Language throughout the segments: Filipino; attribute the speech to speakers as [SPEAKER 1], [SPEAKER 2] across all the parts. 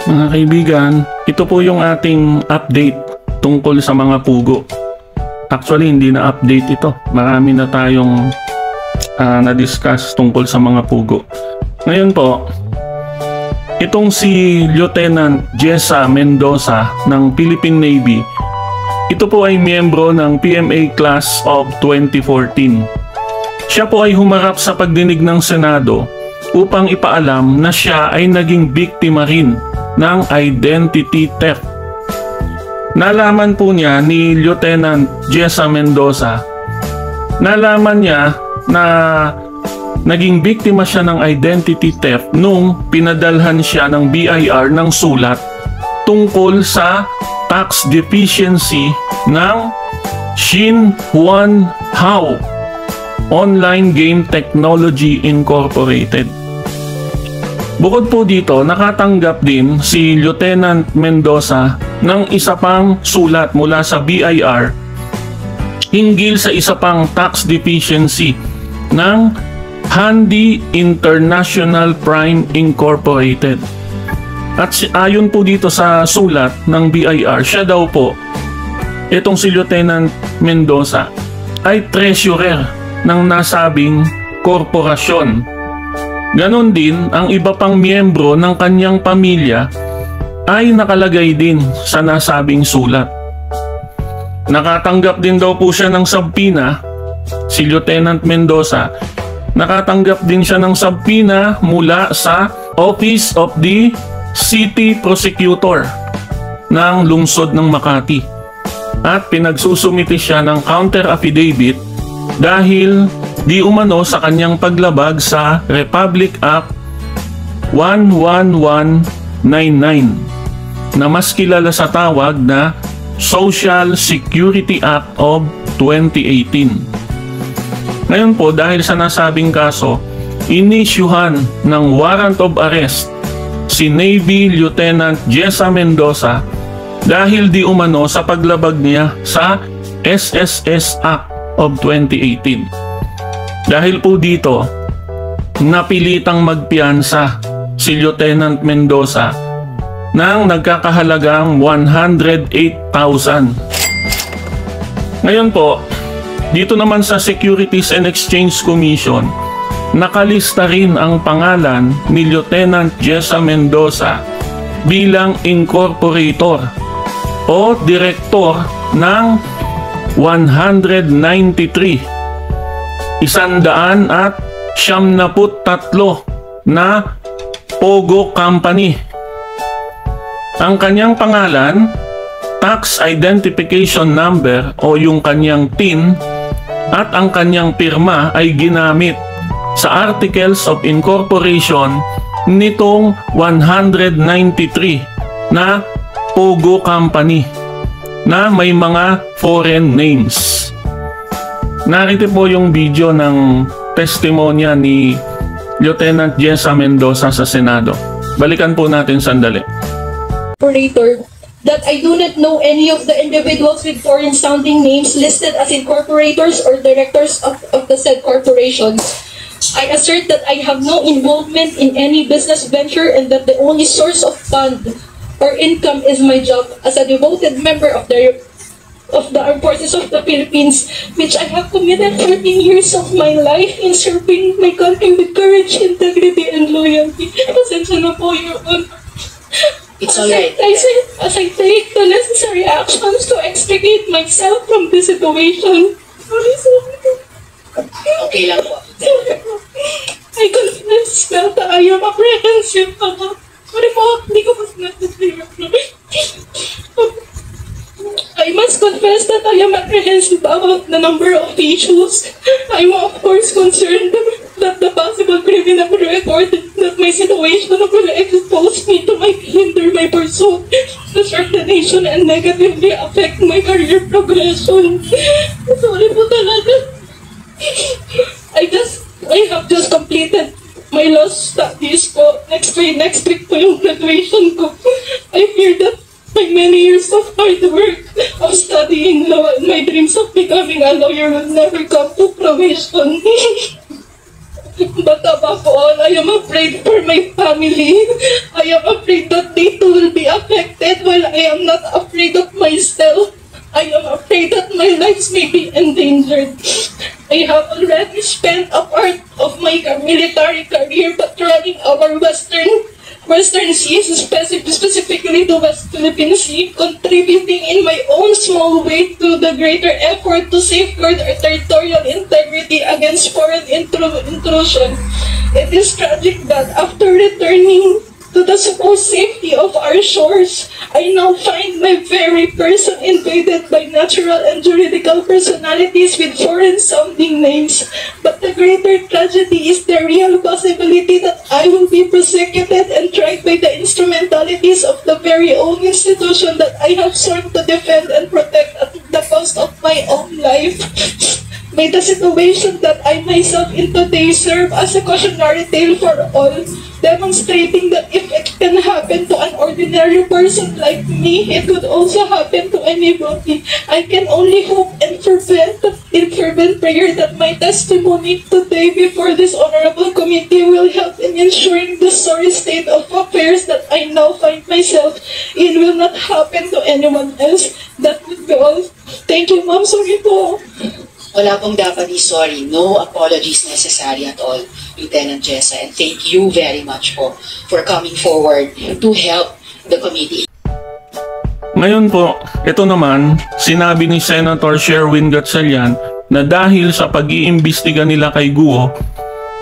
[SPEAKER 1] Mga kaibigan, ito po yung ating update tungkol sa mga pugo. Actually, hindi na update ito. Marami na tayong na-discuss tungkol sa mga pugo. Ngayon po, itong si Lieutenant Jessa Mendoza ng Philippine Navy, ito po ay miyembro ng PMA Class of 2014. Siya po ay humarap sa pagdinig ng Senado upang ipaalam na siya ay naging biktima rin ng identity theft. Nalaman po niya ni Lieutenant Jessa Mendoza, nalaman niya na naging biktima siya ng identity theft nung pinadalhan siya ng BIR ng sulat tungkol sa tax deficiency ng Shin Huan Hao Online Game Technology Incorporated. Bukod po dito, nakatanggap din si Lieutenant Mendoza ng isa pang sulat mula sa BIR hinggil sa isa pang tax deficiency ng Handy International Prime Incorporated. At ayon po dito sa sulat ng BIR, siya daw po, itong si Lieutenant Mendoza, ay treasurer ng nasabing korporasyon. Ganon din ang iba pang miyembro ng kanyang pamilya ay nakalagay din sa nasabing sulat. Nakatanggap din daw po siya ng subpoena, si Lieutenant Mendoza. Nakatanggap din siya ng subpoena mula sa Office of the City Prosecutor ng lungsod ng Makati. At pinagsusumite siya ng counter affidavit dahil di umano sa kanyang paglabag sa Republic Act 11199 na mas kilala sa tawag na Social Security Act of 2018. Ngayon po, dahil sa nasabing kaso, inisyuhan ng warrant of arrest si Navy Lieutenant Jessa Mendoza dahil di umano sa paglabag niya sa SSS Act of 2018. Dahil po dito, napilitang magpiyansa si Lieutenant Mendoza ng nagkakahalagang 108,000. Ngayon po, dito naman sa Securities and Exchange Commission, nakalista rin ang pangalan ni Lieutenant Jessa Mendoza bilang incorporator o direktor ng 193 173 na Pogo Company. Ang kanyang pangalan, tax identification number o yung kanyang TIN at ang kanyang pirma ay ginamit sa Articles of Incorporation nitong 193 na Pogo Company na may mga foreign names. Narito po yung video ng testimonya ni Lieutenant Jessa Mendoza sa Senado. Balikan po natin sandali.
[SPEAKER 2] Operator, that I do not know any of the individuals with foreign sounding names listed as incorporators or directors of the said corporations. I assert that I have no involvement in any business venture and that the only source of fund or income is my job as a devoted member of the Armed Forces of the Philippines, which I have committed 13 years of my life in serving my country with courage, integrity, and loyalty. Pasensya na po, Your Honor.
[SPEAKER 3] It's alright.
[SPEAKER 2] As I take the necessary actions to extricate myself from this situation.
[SPEAKER 3] Okay lang po.
[SPEAKER 2] I confess that I am apprehensive about... Sorry po, hindi ko pa sinasabi. I must confess that I am apprehensive about the number of issues. I am of course concerned that the possible criminal record that my situation will expose me to might hinder my pursuit to serve the nation and negatively affect my career progression. Sorry po talaga. I have just completed my law studies po. Next week po yung graduation ko. I fear that my many years of hard work of studying law and my dreams of becoming a lawyer will never come to fruition. But above all, I am afraid for my family. I am afraid that they too will be affected while I am not afraid of myself. I am afraid that my lives may be endangered. I have already spent a part of my military career patrolling our Western Seas, specifically the West Philippine Sea, contributing in my own small way to the greater effort to safeguard our territorial integrity against foreign intrusion. It is tragic that after returning to the supposed safety of our shores, I now find my very person invaded by natural and juridical personalities with foreign-sounding names. But the greater tragedy is the real possibility that I will be prosecuted and tried by the instrumentalities of the very own institution that I have sworn to defend and protect at the cost of my own life. May the situation that I myself in today serve as a cautionary tale for all, demonstrating that if it can happen to an ordinary person like me, it could also happen to anybody. I can only hope in fervent prayer that my testimony today before this honorable committee will help in ensuring the sorry state of affairs that I now find myself in will not happen to anyone else. That would be all. Thank you, ma'am. Sorry po.
[SPEAKER 3] Wala pong dapat i-sorry. No apologies necessary at all, Lieutenant Jessa. And thank you very much po for coming forward to help the committee.
[SPEAKER 1] Ngayon po, ito naman, sinabi ni Senator Sherwin Gatchalian na dahil sa pag-iimbestiga nila kay Guo,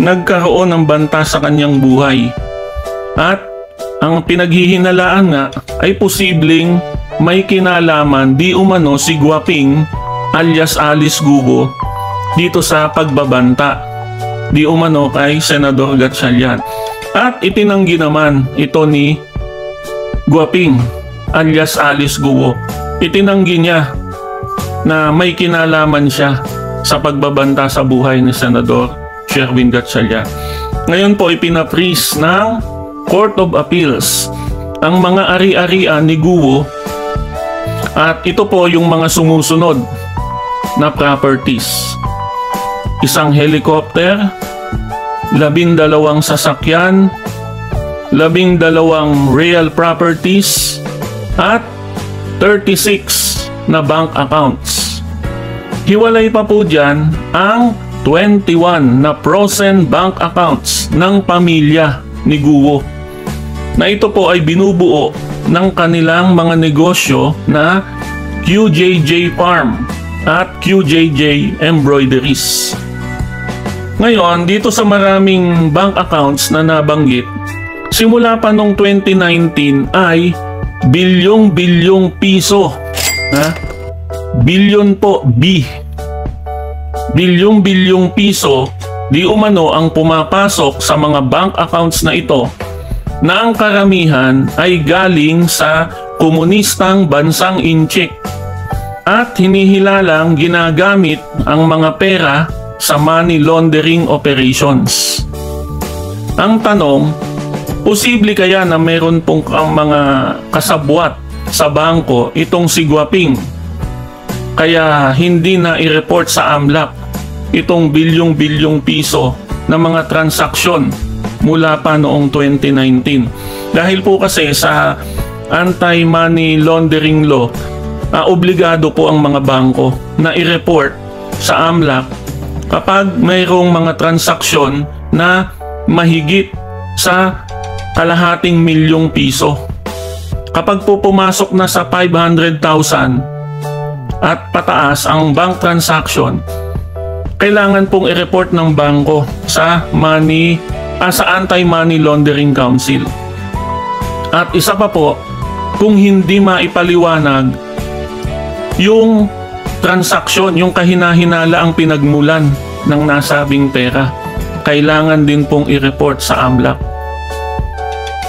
[SPEAKER 1] nagkaroon ng banta sa kanyang buhay. At ang pinaghihinalaan nga ay posibleng may kinalaman di umano si Guaping alias Alice Guo dito sa pagbabanta di umano kay Senador Gatchalian. At itinanggi naman ito ni Guaping alias Alice Guo. Itinanggi niya na may kinalaman siya sa pagbabanta sa buhay ni Senador Sherwin Gatchalian. Ngayon po ipinapris ng Court of Appeals ang mga ari-arian ni Guo at ito po yung mga sumusunod na properties. Isang helicopter, 12 sasakyan, 12 real properties, at 36 na bank accounts. Hiwalay pa po dyan ang 21 na frozen bank accounts ng pamilya ni Guo, na ito po ay binubuo ng kanilang mga negosyo na QJJ Farm at QJJ Embroideries. Ngayon, dito sa maraming bank accounts na nabanggit, simula pa noong 2019 ay bilyong piso. Bilyon po, bilyong piso di umano ang pumapasok sa mga bank accounts na ito, na ang karamihan ay galing sa komunistang bansang Incheck at hinihilalang ginagamit ang mga pera sa money laundering operations. Ang tanong, posible kaya na meron pong mga kasabwat sa bangko itong si Guaping, kaya hindi na i-report sa AMLAC itong bilyong piso na mga transaksyon mula pa noong 2019. Dahil po kasi sa anti-money laundering law, obligado po ang mga bangko na i-report sa AMLAC kapag mayroong mga transaksyon na mahigit sa kalahating milyong piso. Kapag po pumasok na sa 500,000 at pataas ang bank transaction, kailangan pong i-report ng bangko sa Anti-Money Laundering Council. At isa pa po, kung hindi maipaliwanag yung transaksyon, yung kahinahinala ang pinagmulan ng nasabing pera, kailangan din pong i-report sa AMLAC.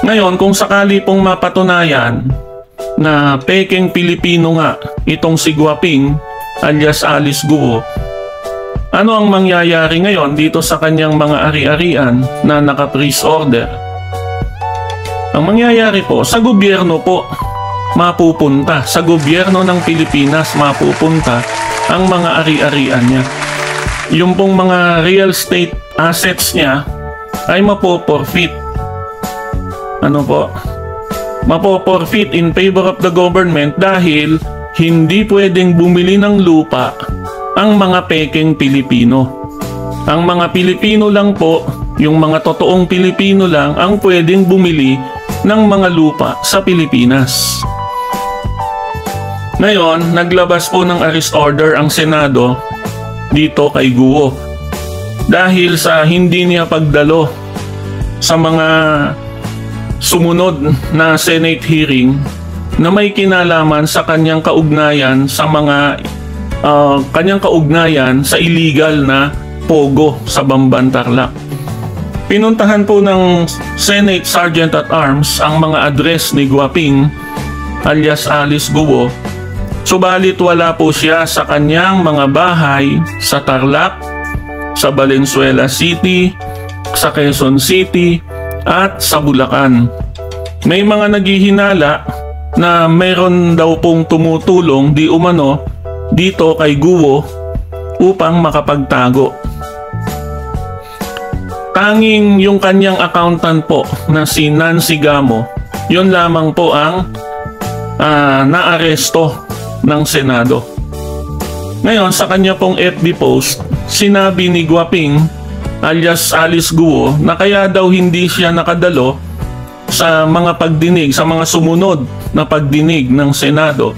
[SPEAKER 1] Ngayon, kung sakali pong mapatunayan na pekeng Pilipino nga itong si Guaping alias Alice Guo, ano ang mangyayari ngayon dito sa kanyang mga ari-arian na naka-freeze order? Ang mangyayari po, sa gobyerno po mapupunta, sa gobyerno ng Pilipinas mapupunta ang mga ari-arian niya. Yung pong mga real estate assets niya ay mapoporfeit. Ano po? Mapoporfeit in favor of the government dahil hindi pwedeng bumili ng lupa ang mga pekeng Pilipino. Ang mga Pilipino lang po, yung mga totoong Pilipino lang ang pwedeng bumili ng mga lupa sa Pilipinas. Ngayon, naglabas po ng arrest order ang Senado dito kay Guo dahil sa hindi niya pagdalo sa mga sumunod na Senate hearing na may kinalaman sa kanyang kaugnayan sa mga sa illegal na pogo sa Bamban, Tarlac. Pinuntahan po ng Senate Sergeant at Arms ang mga address ni Guaping alias Alice Guo, subalit wala po siya sa kanyang mga bahay sa Tarlac, sa Valenzuela City, sa Quezon City at sa Bulacan. May mga naghihinala na mayroon daw pong tumutulong di umano dito kay Guo upang makapagtago. Tanging yung kanyang accountant po na si Nancy Gamo, yun lamang po ang naaresto ng Senado. Ngayon sa kanya pong FB post, sinabi ni Guaping alias Alice Guo na kaya daw hindi siya nakadalo sa mga pagdinig, sa mga sumunod na pagdinig ng Senado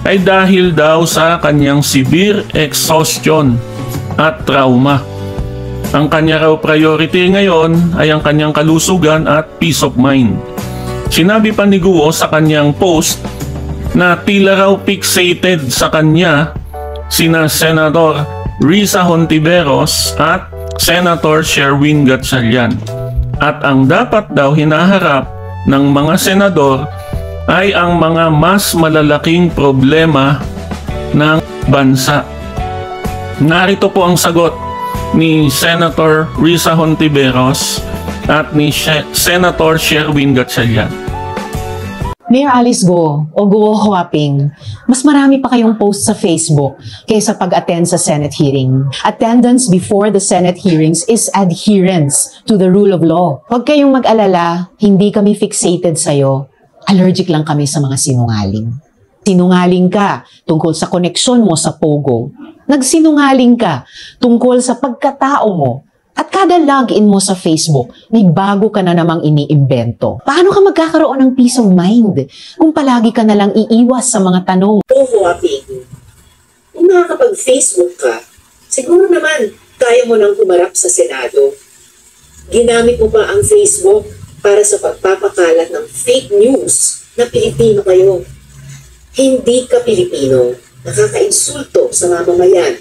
[SPEAKER 1] ay dahil daw sa kanyang severe exhaustion at trauma. Ang kanya raw priority ngayon ay ang kanyang kalusugan at peace of mind. Sinabi pa ni Guo sa kanyang post na tila raw fixated sa kanya sina Senator Risa Hontiveros at Senator Sherwin Gatchalian. At ang dapat daw hinaharap ng mga senador ay ang mga mas malalaking problema ng bansa. Narito po ang sagot ni Senator Risa Hontiveros at ni Senator Sherwin Gatchalian.
[SPEAKER 4] Mayor Alice Guo o Guo Huaping, mas marami pa kayong post sa Facebook kaysa pag-attend sa Senate hearing. Attendance before the Senate hearings is adherence to the rule of law. Huwag kayong mag-alala, hindi kami fixated sa'yo. Allergic lang kami sa mga sinungaling. Sinungaling ka tungkol sa koneksyon mo sa Pogo. Nagsinungaling ka tungkol sa pagkatao mo. At kada login mo sa Facebook, may bago ka na namang iniimbento. Paano ka magkakaroon ng peace of mind kung palagi ka na lang iiwas sa mga tanong?
[SPEAKER 5] Huaping, kung nakakapag-Facebook ka, siguro naman kaya mo nang humarap sa Senado. Ginamit mo ba ang Facebook para sa pagpapakalat ng fake news na Pilipino kayo? Hindi ka Pilipino, nakaka-insulto sa mamamayan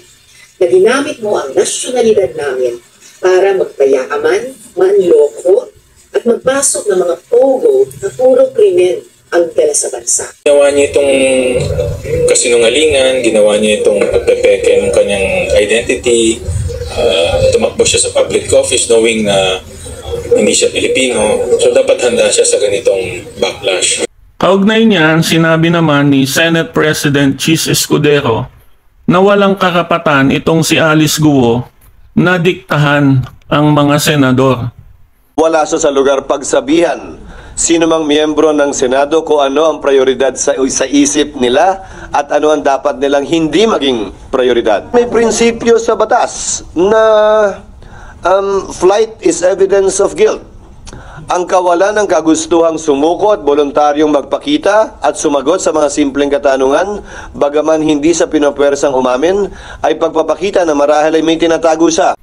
[SPEAKER 5] na ginamit mo ang nasyonalidad namin para magpayaman, manloko, at magpasok ng mga pogo na puro krimen ang dala sa bansa.
[SPEAKER 6] Ginawa niya itong kasinungalingan, ginawa niya itong pagpepeke ng kanyang identity, tumakbo siya sa public office knowing na hindi siya Pilipino. So dapat handa siya sa ganitong backlash.
[SPEAKER 1] Kaugnay niyan, sinabi naman ni Senate President Chis Escudero na walang karapatan itong si Alice Guo na diktahan ang mga senador.
[SPEAKER 7] Wala sa lugar pagsabihan sino mang miyembro ng Senado kung ano ang prioridad sa isip nila at ano ang dapat nilang hindi maging prioridad. May prinsipyo sa batas na flight is evidence of guilt. Ang kawalan ng kagustuhang sumuko at voluntaryong magpakita at sumagot sa mga simpleng katanungan, bagaman hindi sa pinapwersang umamin, ay pagpapakita na marahil ay may tinatago siya.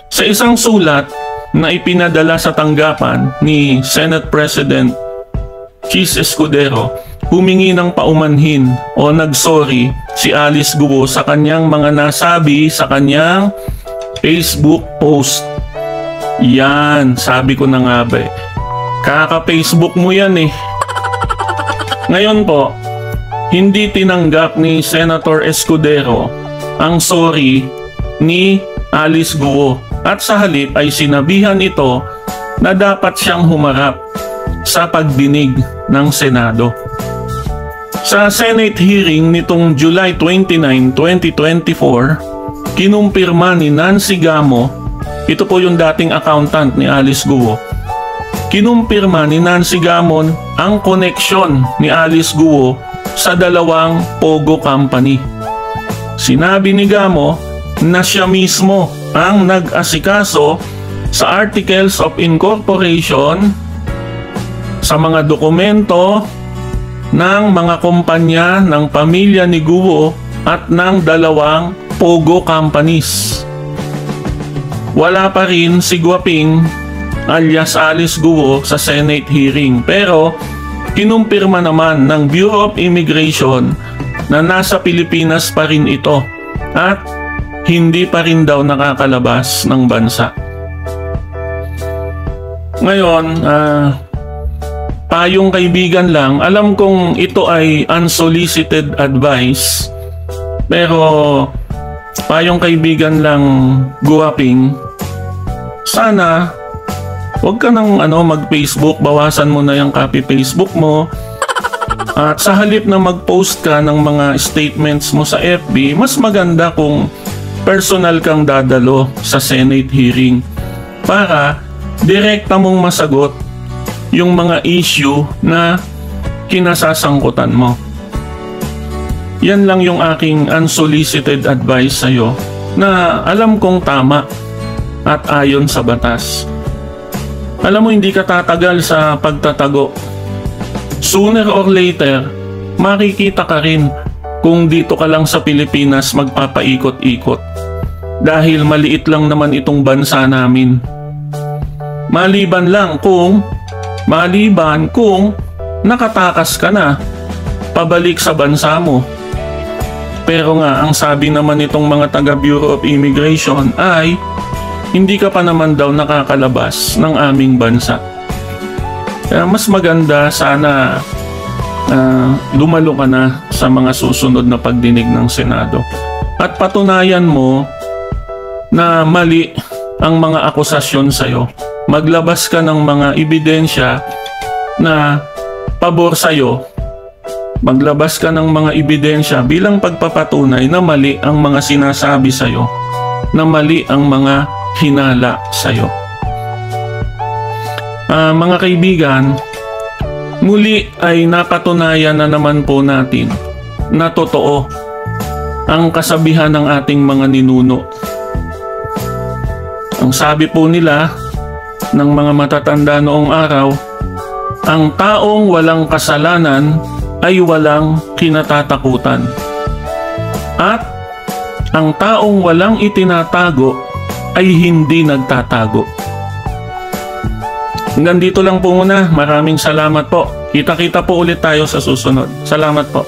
[SPEAKER 1] Sa isang sulat na ipinadala sa tanggapan ni Senate President Chis Escudero, humingi ng paumanhin o nagsorry si Alice Guo sa kanyang mga nasabi sa kanyang Facebook post. Yan, sabi ko na nga ba eh. Kaka-Facebook mo yan eh. Ngayon po, hindi tinanggap ni Senator Escudero ang sorry ni Alice Guo at sa halip ay sinabihan ito na dapat siyang humarap sa pagdinig ng Senado. Sa Senate hearing nitong July 29, 2024, kinumpirma ni Nancy Gamo ito po yung dating accountant ni Alice Guo, kinumpirma ni Nancy Gamon ang koneksyon ni Alice Guo sa dalawang Pogo company. Sinabi ni Gamo na siya mismo ang nag-asikaso sa Articles of Incorporation, sa mga dokumento ng mga kumpanya ng pamilya ni Guo at ng dalawang Pogo companies. Wala pa rin si Guaping alias Alice Guo sa Senate hearing, pero kinumpirma naman ng Bureau of Immigration na nasa Pilipinas pa rin ito at hindi pa rin daw nakakalabas ng bansa. Ngayon, payong kaibigan lang, alam kong ito ay unsolicited advice, pero payong kaibigan lang, Guaping, sana huwag ka nang mag-Facebook, bawasan mo na yung copy Facebook mo. At sa halip na mag-post ka ng mga statements mo sa FB, mas maganda kung personal kang dadalo sa Senate hearing para direkta mong masagot yung mga issue na kinasasangkutan mo. Yan lang yung aking unsolicited advice sa'yo na alam kong tama at ayon sa batas. Alam mo, hindi ka tatagal sa pagtatago. Sooner or later, makikita ka rin kung dito ka lang sa Pilipinas magpapaikot-ikot. Dahil maliit lang naman itong bansa namin. Maliban kung nakatakas ka na pabalik sa bansa mo. Pero nga, ang sabi naman itong mga taga Bureau of Immigration ay hindi ka pa naman daw nakakalabas ng aming bansa. Kaya mas maganda sana lumalo ka na sa mga susunod na pagdinig ng Senado. At patunayan mo na mali ang mga akusasyon sa'yo. Maglabas ka ng mga ebidensya na pabor sa'yo. Maglabas ka ng mga ebidensya bilang pagpapatunay na mali ang mga sinasabi sa'yo, na mali ang mga hinala sa'yo. Mga kaibigan, muli ay napatunayan na naman po natin na totoo ang kasabihan ng ating mga ninuno. Ang sabi po nila ng mga matatanda noong araw, ang taong walang kasalanan ay walang kinatatakutan. At ang taong walang itinatago ay hindi nagtatago. Hanggang dito lang po muna. Maraming salamat po. Kita-kita po ulit tayo sa susunod. Salamat po.